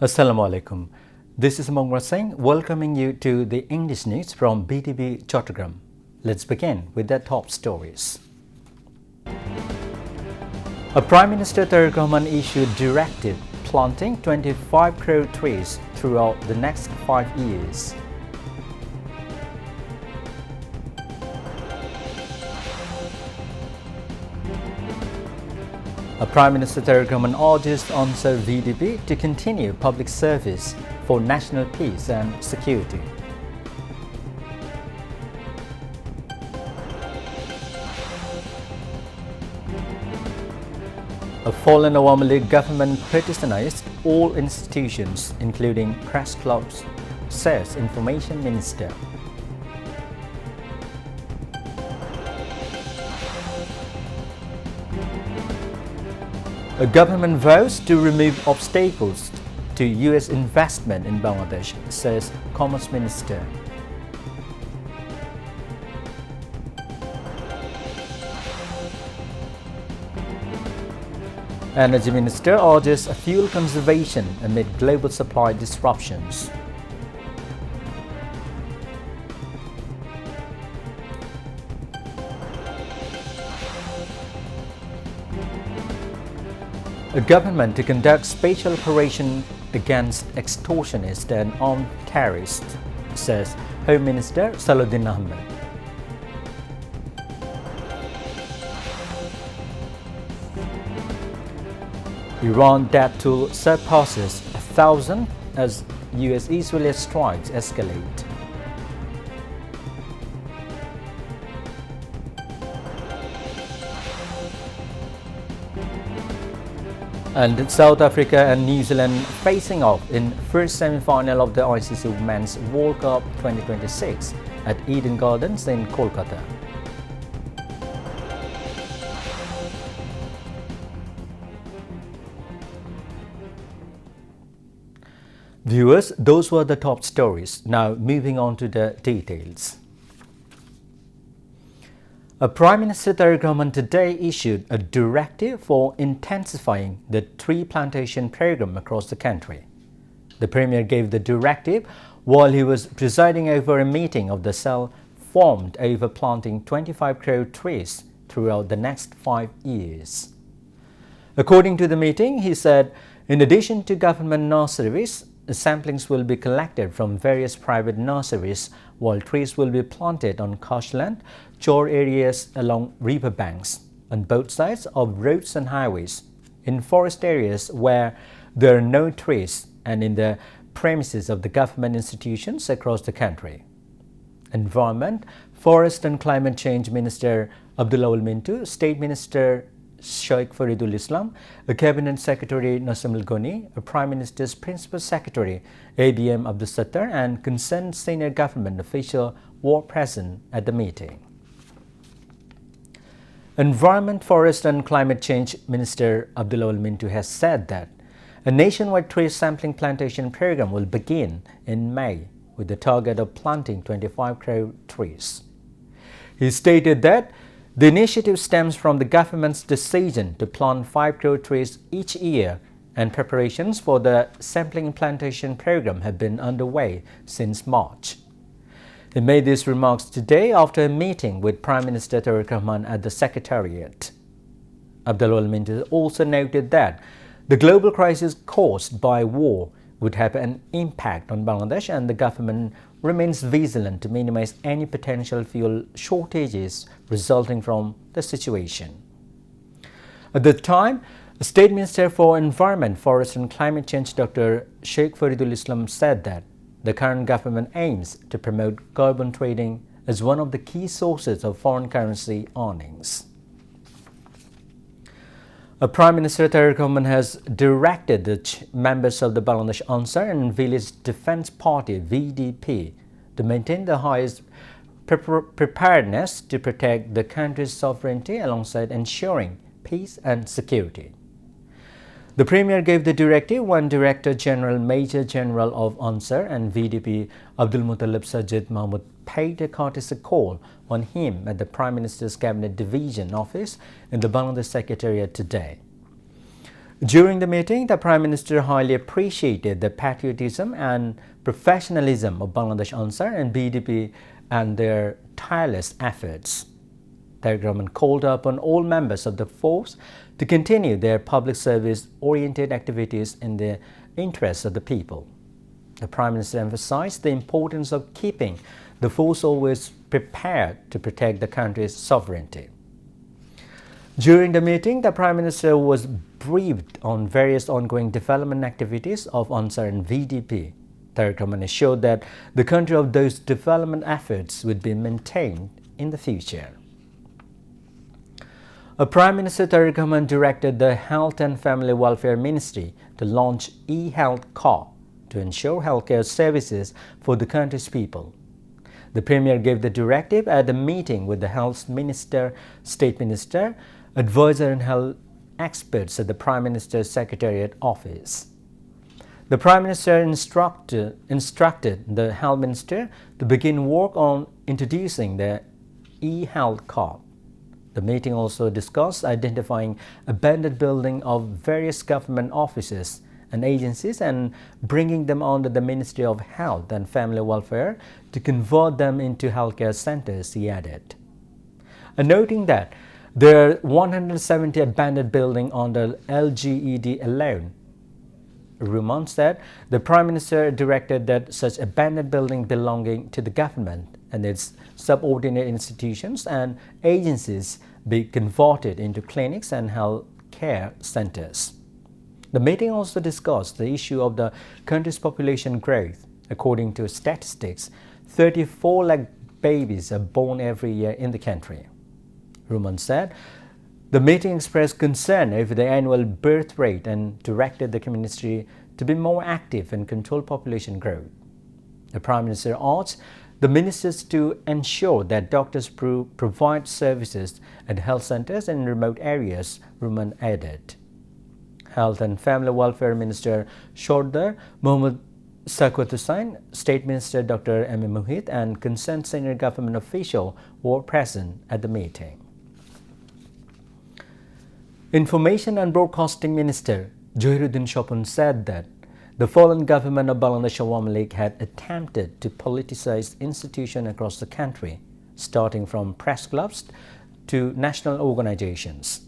Assalamu alaikum. This is Mongra Singh welcoming you to the English news from Btv-Chattogram. Let's begin with the top stories. A Prime Minister Tarique Rahman issued directive planting 25 crore trees throughout the next 5 years. A Prime Minister Tarique Rahman urges Ansar VDP to continue public service for national peace and security. A fallen Awami League government criticized all institutions, including press clubs, says Information Minister. A government vows to remove obstacles to U.S. investment in Bangladesh, says Commerce Minister. Energy Minister urges fuel conservation amid global supply disruptions. A government to conduct special operation against extortionists and armed terrorists, says Home Minister Salahuddin Ahmed. Iran death toll surpasses 1,000 as US-Israeli strikes escalate. And South Africa and New Zealand facing off in first semi-final of the ICC Women's World Cup 2026 at Eden Gardens in Kolkata. Viewers, those were the top stories. Now moving on to the details. A Prime Minister Tarique Rahman today issued a directive for intensifying the tree plantation program across the country. The Premier gave the directive while he was presiding over a meeting of the cell formed over planting 25 crore trees throughout the next 5 years. According to the meeting, he said, in addition to government nurseries, samplings will be collected from various private nurseries, while trees will be planted on marshland, chore areas along river banks, on both sides of roads and highways, in forest areas where there are no trees, and in the premises of the government institutions across the country. Environment, Forest and Climate Change Minister Abdullah Mintu, State Minister Sheikh Faridul Islam, a Cabinet Secretary Nasim Al-Ghani, a Prime Minister's Principal Secretary ABM Abdul Sattar, and concerned senior government official were present at the meeting. Environment, Forest and Climate Change Minister Abdullah Mintu has said that a nationwide tree sampling plantation program will begin in May with the target of planting 25 crore trees. He stated that the initiative stems from the government's decision to plant 5 crore trees each year, and preparations for the sampling plantation program have been underway since March. He made these remarks today after a meeting with Prime Minister Tarique Rahman at the Secretariat. Abdullah Mintu also noted that the global crisis caused by war would have an impact on Bangladesh, and the government remains vigilant to minimize any potential fuel shortages resulting from the situation. At the time, State Minister for Environment, Forest and Climate Change Dr. Sheikh Faridul Islam said that the current government aims to promote carbon trading as one of the key sources of foreign currency earnings. Prime Minister Tarique Rahman has directed the members of the Bangladesh Ansar and Village Defence Party VDP to maintain the highest preparedness to protect the country's sovereignty alongside ensuring peace and security. The Premier gave the directive when Director General Major General of Ansar and VDP Abdul Muttalib Sajid Mahmood paid a courtesy call on him at the Prime Minister's Cabinet Division Office in the Bangladesh Secretariat today. During the meeting, the Prime Minister highly appreciated the patriotism and professionalism of Bangladesh Ansar and BDP and their tireless efforts. Tarique Rahman called upon all members of the force to continue their public service-oriented activities in the interests of the people. The Prime Minister emphasized the importance of keeping the force always prepared to protect the country's sovereignty. During the meeting, the Prime Minister was briefed on various ongoing development activities of Ansar and VDP. Tarique Rahman assured that the country of those development efforts would be maintained in the future. Prime Minister Tarique Rahman directed the Health and Family Welfare Ministry to launch e-health card to ensure healthcare services for the country's people. The Premier gave the directive at a meeting with the Health Minister, State Minister, Advisor and Health experts at the Prime Minister's Secretariat Office. The Prime Minister instructed the Health Minister to begin work on introducing the e-health card. The meeting also discussed identifying abandoned buildings of various government offices and agencies and bringing them under the Ministry of Health and Family Welfare to convert them into healthcare centers, he added. Noting that there are 170 abandoned buildings under LGED alone, Rahman said the Prime Minister directed that such abandoned buildings belonging to the government and its subordinate institutions and agencies be converted into clinics and health care centers. The meeting also discussed the issue of the country's population growth. According to statistics, 34 lakh babies are born every year in the country. Rahman said the meeting expressed concern over the annual birth rate and directed the ministry to be more active and control population growth. The Prime Minister urged the ministers to ensure that doctors provide services at health centers in remote areas, Rahman added. Health and Family Welfare Minister Shongbad, Mohammad Saqut Hussain, State Minister Dr. M. Mohit and concerned senior government officials were present at the meeting. Information and Broadcasting Minister Johiruddin Shopun said that the fallen government of Bangladesh Awami League had attempted to politicize institutions across the country, starting from press clubs to national organizations.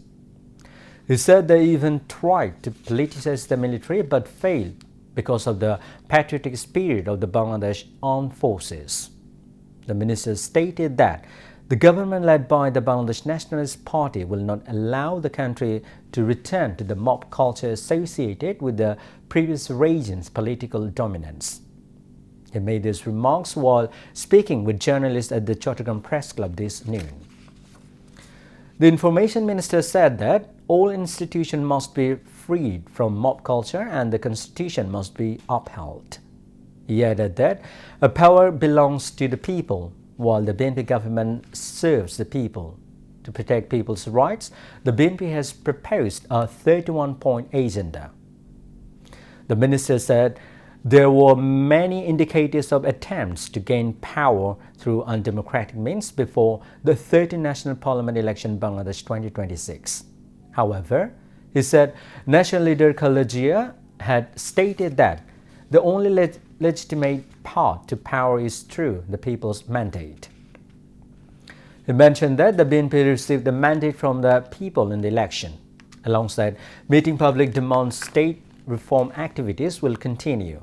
He said they even tried to politicize the military but failed because of the patriotic spirit of the Bangladesh Armed Forces. The minister stated that the government led by the Bangladesh Nationalist Party will not allow the country to return to the mob culture associated with the previous regime's political dominance. He made these remarks while speaking with journalists at the Chattogram Press Club this noon. The Information Minister said that all institutions must be freed from mob culture and the Constitution must be upheld. He added that a power belongs to the people, while the BNP government serves the people. To protect people's rights, the BNP has proposed a 31-point agenda. The minister said there were many indicators of attempts to gain power through undemocratic means before the 13th National Parliament election in Bangladesh 2026. However, he said National Leader Khaleda had stated that the only legitimate path to power is through the people's mandate. He mentioned that the BNP received the mandate from the people in the election. Alongside meeting public demands, state reform activities will continue.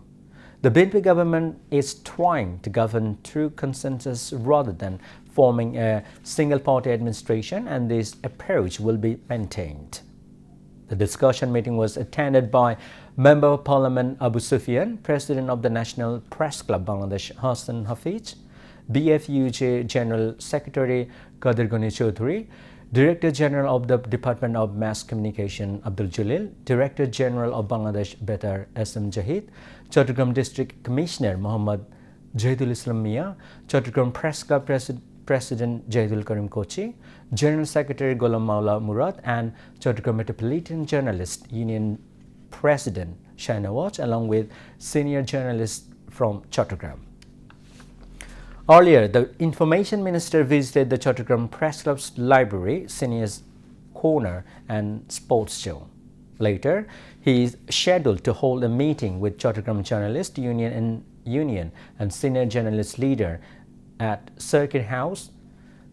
The BNP government is trying to govern through consensus rather than forming a single-party administration, and this approach will be maintained. The discussion meeting was attended by Member of Parliament Abu Sufyan, President of the National Press Club Bangladesh Hassan Hafiz, BFUJ General Secretary Qadir Ghani Chaudhuri, Director General of the Department of Mass Communication Abdul Jalil, Director General of Bangladesh Betar SM Jahid, Chattogram District Commissioner Muhammad Jahidul Islam Mia, Chattogram Press Club President Jahidul Karim Kochi, General Secretary Ghulam Maula Murad, and Chattogram Metropolitan Journalist Union President Shahnawaz, along with senior journalists from Chattogram. Earlier, the Information Minister visited the Chattogram Press Club's library, Seniors Corner and Sports Show. Later, he is scheduled to hold a meeting with Chattogram Journalist Union and Senior Journalist Leader at Circuit House.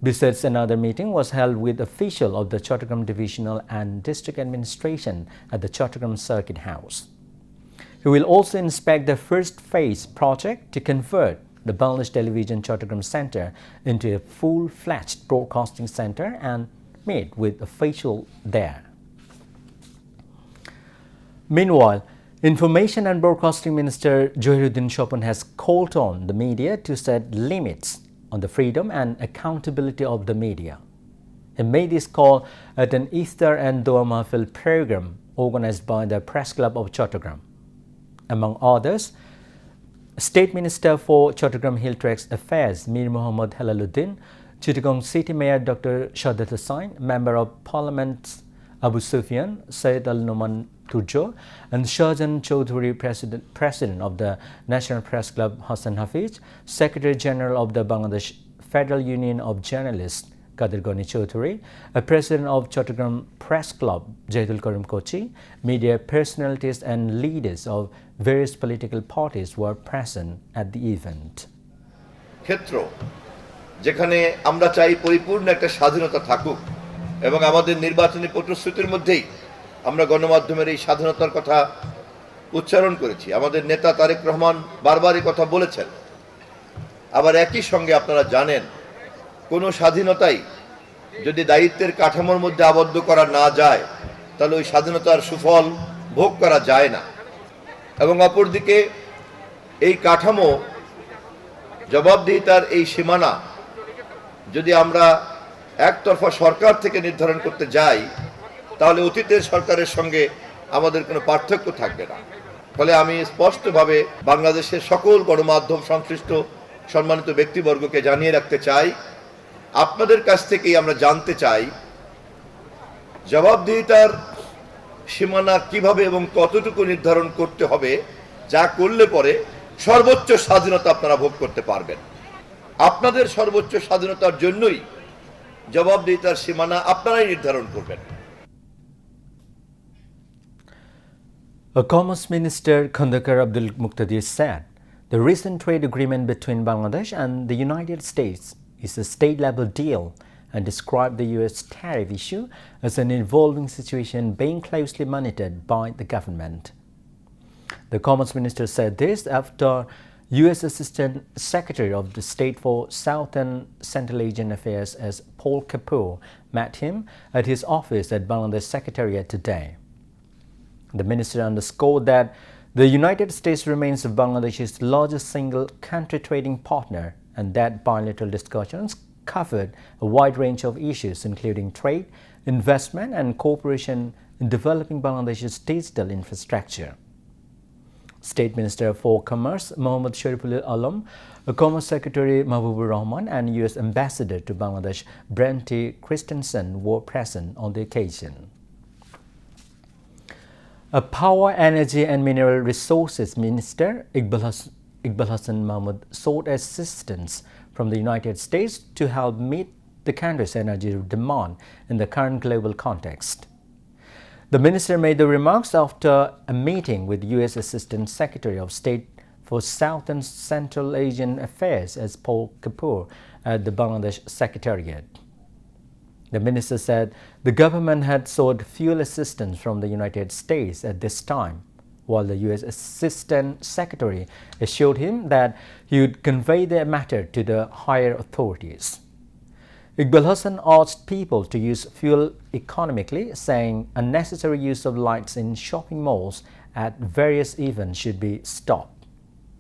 Besides, another meeting was held with officials of the Chattogram Divisional and District Administration at the Chattogram Circuit House. He will also inspect the first phase project to convert the Bangladesh Television Chattogram Center into a full-fledged broadcasting center and meet with officials there. Meanwhile, Information and Broadcasting Minister Johiruddin Shopon has called on the media to set limits on the freedom and accountability of the media. He made this call at an Iftar and Dua Mahfil program organized by the Press Club of Chattogram. Among others, State Minister for Chattogram Hill Tracts Affairs Mir Muhammad Halaluddin, Chittagong City Mayor Dr. Shadat Hussain, Member of Parliament Abu Sufyan, Sayyid Al-Numan Turjo, and Shahjan Chaudhuri, President of the National Press Club Hassan Hafiz, Secretary General of the Bangladesh Federal Union of Journalists Kadir Gani Chaudhuri, a President of Chattogram Press Club Jaidul Karim Kochi, media personalities and leaders of various political parties were present at the event. ক্ষেত্র যেখানে আমরা চাই পরিপূর্ণ একটা স্বাধীনতা থাকুক এবং আমাদের নির্বাচনী প্রতিশ্রুতির মধ্যেই আমরা গণমাধ্যমের এই স্বাধীনতার কথা উচ্চারণ করেছি। আমাদের নেতা তারেক রহমান বারবার এই কথা বলেছেন। আবার একই সঙ্গে আপনারা জানেন, কোনো স্বাধীনতাই যদি দায়িত্বের কাঠামোর মধ্যে আবদ্ধ করা না যায় তাহলে ওই স্বাধীনতার সুফল ভোগ করা যায় না। এবং অপরদিকে এই কাঠামো, জবাবদিহিতার এই সীমানা যদি আমরা একতরফা সরকার থেকে নির্ধারণ করতে যাই তাহলে অতীতের সরকারের সঙ্গে আমাদের কোনো পার্থক্য থাকবে না। ফলে আমি স্পষ্টভাবে বাংলাদেশের সকল গণমাধ্যম সংশ্লিষ্ট সম্মানিত ব্যক্তিবর্গকে জানিয়ে রাখতে চাই, আপনাদের কাছ থেকেই আমরা জানতে চাই জবাবদিহিতার সীমানা কিভাবে এবং কতটুকু নির্ধারণ করতে হবে, যা করলে পরে সর্বোচ্চ স্বাধীনতা আপনারা ভোগ করতে পারবেন। আপনাদের সর্বোচ্চ স্বাধীনতার জন্যই জবাবদিহিতার সীমানা আপনারাই নির্ধারণ করবেন। Commerce Minister Khandakar Abdul Muqtadir said the recent trade agreement between Bangladesh and the United States is a state-level deal and described the U.S. tariff issue as an evolving situation being closely monitored by the government. The Commerce Minister said this after U.S. Assistant Secretary of the State for South and Central Asian Affairs as Paul Kapoor met him at his office at Bangladesh Secretariat today. The minister underscored that the United States remains Bangladesh's largest single country trading partner and that bilateral discussions covered a wide range of issues including trade, investment and cooperation in developing Bangladesh's digital infrastructure. State Minister for Commerce Mohammad Shariful Alam, Commerce Secretary Mahbubur Rahman and U.S. Ambassador to Bangladesh Brenty Christensen were present on the occasion. A Power, Energy and Mineral Resources Minister Iqbal Hasan Mahmud sought assistance from the United States to help meet the country's energy demand in the current global context. The minister made the remarks after a meeting with U.S. Assistant Secretary of State for South and Central Asian Affairs as Paul Kapoor at the Bangladesh Secretariat. The minister said the government had sought fuel assistance from the United States at this time, while the U.S. Assistant Secretary assured him that he would convey the matter to the higher authorities. Iqbal Hasan urged people to use fuel economically, saying unnecessary use of lights in shopping malls at various events should be stopped.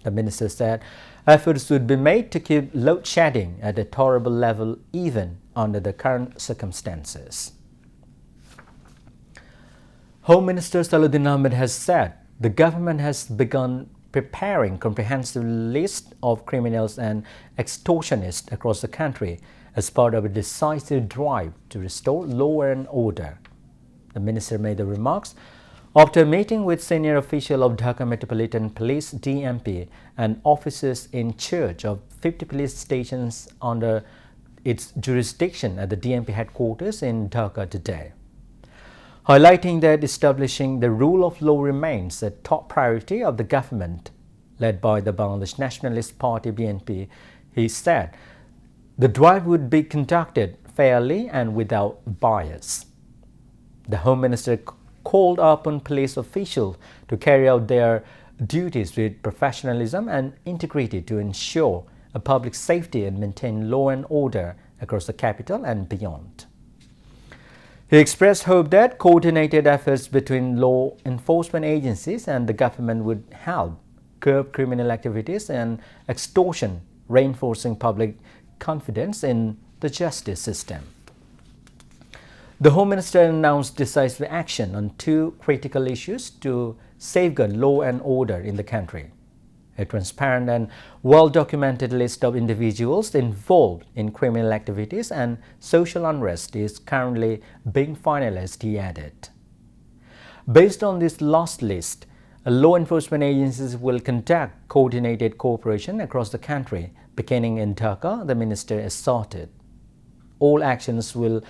The minister said efforts would be made to keep load shedding at a tolerable level even under the current circumstances. Home Minister Salahuddin Ahmed has said the government has begun preparing comprehensive list of criminals and extortionists across the country as part of a decisive drive to restore law and order. The minister made the remarks after a meeting with senior officials of Dhaka Metropolitan Police DMP and officers in charge of 50 police stations under its jurisdiction at the DMP headquarters in Dhaka today. highlighting that establishing the rule of law remains a top priority of the government led by the Bangladesh Nationalist Party BNP. He said the drive would be conducted fairly and without bias. The Home Minister called upon police officials to carry out their duties with professionalism and integrity to ensure a public safety and maintain law and order across the capital and beyond. He expressed hope that coordinated efforts between law enforcement agencies and the government would help curb criminal activities and extortion, reinforcing public confidence in the justice system. The Home Minister announced decisive action on two critical issues to safeguard law and order in the country. A transparent and well-documented list of individuals involved in criminal activities and social unrest is currently being finalized, he added. Based on this last list, law enforcement agencies will conduct coordinated cooperation across the country, beginning in Dhaka, the minister asserted. All actions will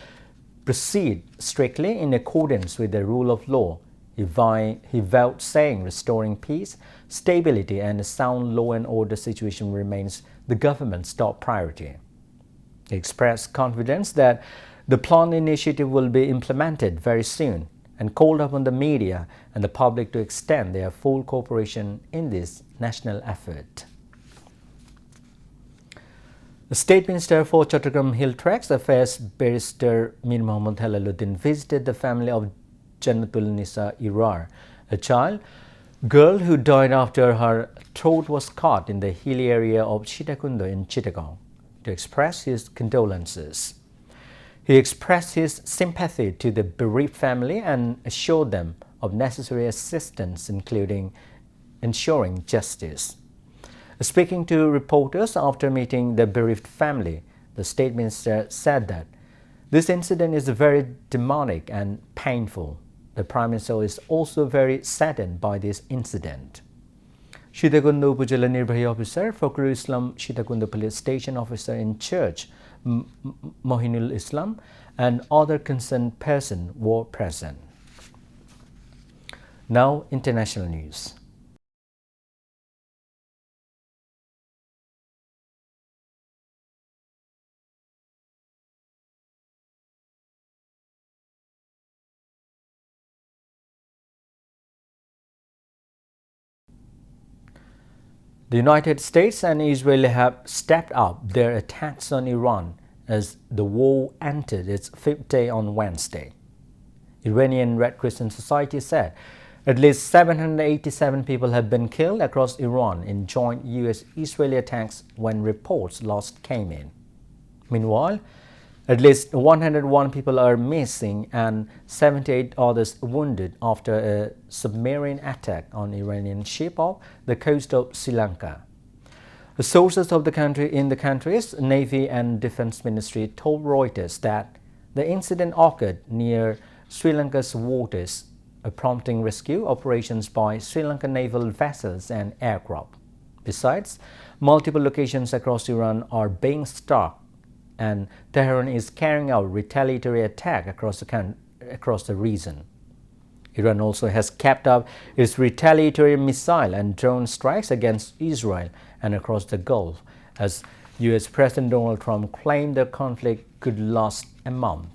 proceed strictly in accordance with the rule of law. He vowed saying restoring peace, stability and a sound law and order situation remains the government's top priority. He expressed confidence that the planned initiative will be implemented very soon and called upon the media and the public to extend their full cooperation in this national effort. The State Minister for Chattogram Hill Tracts Affairs, Barrister Mir Mohammad Halaluddin, visited the family of Jannatul Nisa Irar, a girl who died after her throat was cut in the hilly area of Sitakundo in Chittagong, to express his condolences. He expressed his sympathy to the bereaved family and assured them of necessary assistance, including ensuring justice. Speaking to reporters after meeting the bereaved family, the State Minister said that this incident is very demonic and painful. The Prime Minister is also very saddened by this incident. Sitakundo Upazila Nirbahi Officer, Fakrul Islam Sitakundo Police Station Officer in Charge, Mohinul Islam, and other concerned persons were present. Now, international news. The United States and Israel have stepped up their attacks on Iran as the war entered its fifth day on Wednesday. Iranian Red Crescent Society said at least 787 people have been killed across Iran in joint US-Israeli attacks when reports last came in. Meanwhile, at least 101 people are missing and 78 others wounded after a submarine attack on Iranian ship off the coast of Sri Lanka. The sources of the country in the country's Navy and Defense Ministry told Reuters that the incident occurred near Sri Lanka's waters, prompting rescue operations by Sri Lankan naval vessels and aircraft. Besides, multiple locations across Iran are being struck, and Tehran is carrying out retaliatory attack across the region. Iran also has kept up its retaliatory missile and drone strikes against Israel and across the Gulf, as US President Donald Trump claimed the conflict could last a month.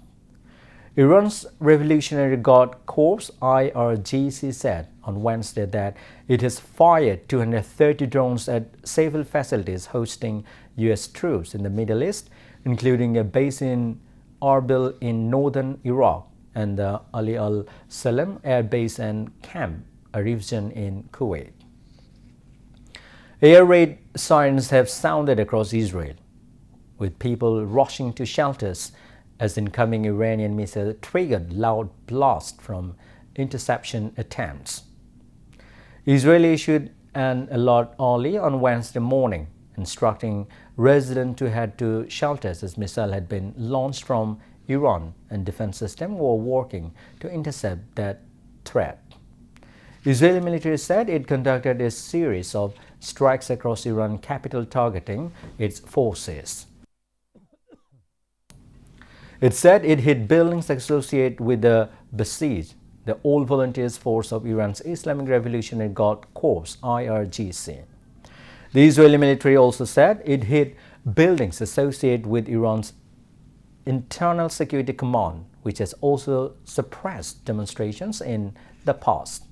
Iran's Revolutionary Guard Corps (IRGC) said on Wednesday that it has fired 230 drones at civil facilities hosting US troops in the Middle East, including a base in Erbil in northern Iraq and the Ali al-Salem Air Base and Camp, a region in Kuwait. Air raid sirens have sounded across Israel, with people rushing to shelters as incoming Iranian missiles triggered loud blasts from interception attempts. Israel issued an alert early on Wednesday morning, instructing residents to head to shelters as missiles had been launched from Iran and defense systems were working to intercept that threat. Israeli military said it conducted a series of strikes across Iran capital targeting its forces. It said it hit buildings associated with the besieged the All-Volunteers Force of Iran's Islamic Revolutionary Guard Corps (IRGC). The Israeli military also said it hit buildings associated with Iran's Internal Security Command, which has also suppressed demonstrations in the past.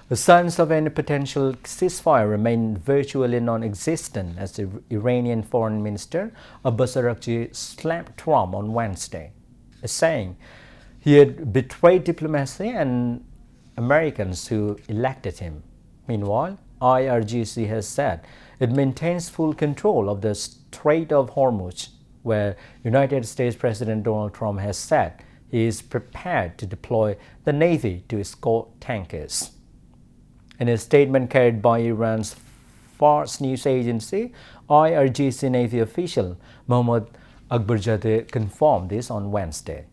The signs of any potential ceasefire remain virtually non-existent as the Iranian Foreign Minister Abbas Araghchi slammed Trump on Wednesday, saying he had betrayed diplomacy and Americans who elected him. Meanwhile, IRGC has said it maintains full control of the Strait of Hormuz, where United States President Donald Trump has said he is prepared to deploy the Navy to escort tankers. In a statement carried by Iran's Fars news agency, IRGC Navy official Mohammad Akbarzadeh confirmed this on Wednesday.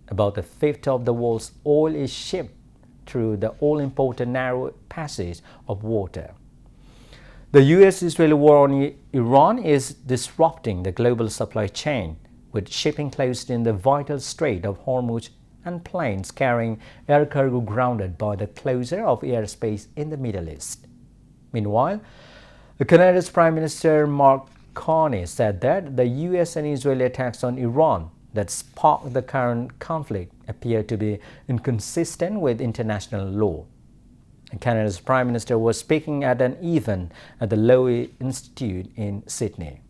About a fifth of the world's oil is shipped through the all-important narrow passage of water. The U.S.-Israeli war on Iran is disrupting the global supply chain, with shipping closed in the vital Strait of Hormuz and planes carrying air cargo grounded by the closure of airspace in the Middle East. Meanwhile, Canada's Prime Minister Mark Carney said that the U.S. and Israeli attacks on Iran that sparked the current conflict appear to be inconsistent with international law. Canada's Prime Minister was speaking at an event at the Lowy Institute in Sydney.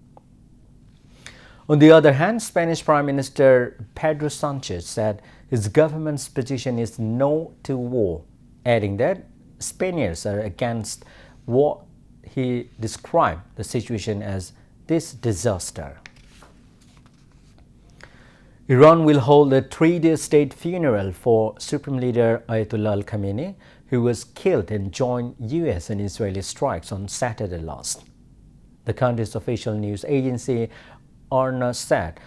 On the other hand, Spanish Prime Minister Pedro Sanchez said his government's position is no to war, adding that Spaniards are against what he described the situation as this disaster. Iran will hold a 3-day state funeral for Supreme Leader Ayatollah Ali Khamenei, who was killed in joint U.S. and Israeli strikes on Saturday last. The country's official news agency IRNA said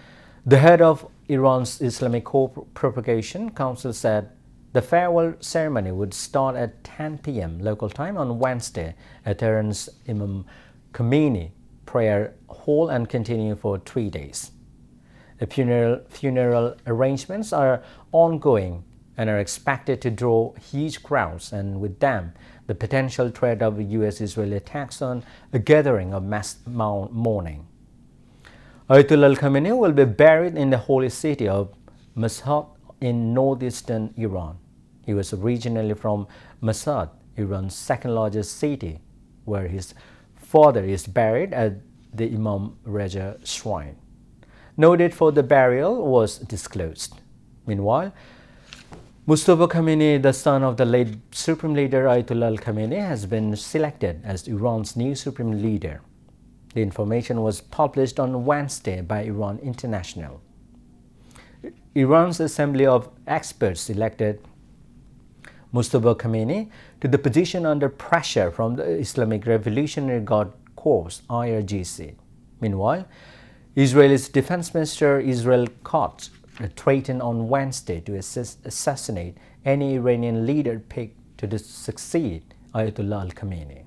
the head of Iran's Islamic Propagation Council said the farewell ceremony would start at 10 p.m. local time on Wednesday at Tehran's Imam Khomeini prayer hall and continue for 3 days. The funeral arrangements are ongoing and are expected to draw huge crowds, and with them, the potential threat of U.S.-Israeli attacks on a gathering of mass mourning. Ayatollah Ali Khamenei will be buried in the holy city of Mashhad in northeastern Iran. He was originally from Mashhad, Iran's second-largest city, where his father is buried at the Imam Reza shrine. No date for the burial was disclosed. Meanwhile, Mustafa Khamenei, the son of the late Supreme Leader Ayatollah Ali Khamenei, has been selected as Iran's new Supreme Leader. The information was published on Wednesday by Iran International. Iran's Assembly of Experts selected Mustafa Khamenei to the position under pressure from the Islamic Revolutionary Guard Corps (IRGC). Meanwhile, Israel's Defense Minister Israel Katz threatened on Wednesday to assassinate any Iranian leader picked to succeed Ayatollah Ali Khamenei.